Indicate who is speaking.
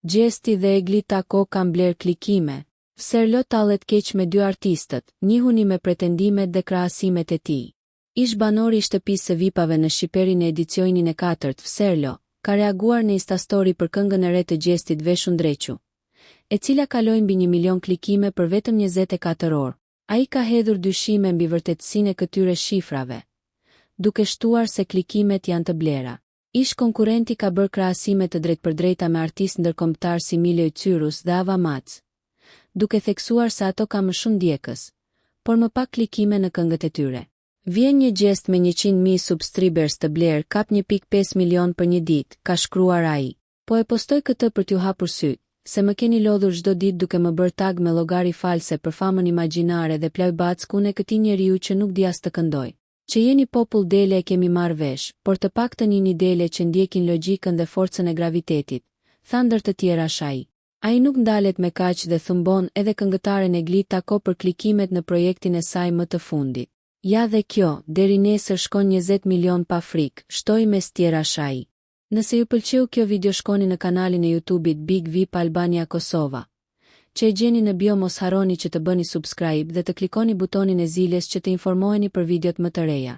Speaker 1: Gjesti dhe Egli Tako kanë bler klikime. Vserlo tallet keq me dy artistët, njihuni me pretendimet dhe krahasimet e tij. Ish banori i shtëpisë së VIP-ave në Shqipërinë në edicionin e 4, Vserlo, ka reaguar në Instastory për këngën e re të Gjestit Veshun Drequ, e cila kaloi mbi 1 milion klikime për vetëm 24 orë. Ai ka hedhur dyshime mbi vërtetësinë e këtyre shifrave, duke shtuar se klikimet janë të blera. Ish konkurrenti ka bërë krahasime të drejtpërdrejta me artistë ndërkombëtar si Miloj Cyrus dhe Ava Max, duke theksuar se ato ka më shumë ndjekës, por më pak klikime në këngët e tyre. Vjen një gjest me 100.000 subscribers të bler kap 1.5 milion për një ditë, ka shkruar ai. Po e postoj këtë për t'ju hapur sy, se më keni lodhur çdo ditë duke më bërë tag me llogari false për famën imagjinare dhe plajbackun e këtij njeriu që nuk di as të këndoj. Që jeni popull dele e kemi marrë vesh, por të paktën jeni dele që ndjekin logjikën dhe forcën e gravitetit, tha ndër të tjera ai. Ai nuk ndalet me kaq dhe thumbon edhe këngëtaren Egli Tako për klikimet në projektin e saj më të fundit. Ja dhe kjo, deri nesër shkon 20 milion pa frikë, shtoi mes tjera ai. Nëse ju pëlqeu kjo video shkoni në kanalin e YouTube-it Big VIP Albania Kosova, që e gjeni në bio. Mos harroni që të bëni subscribe dhe të klikoni butonin e zilës që të informoheni për videot më të reja.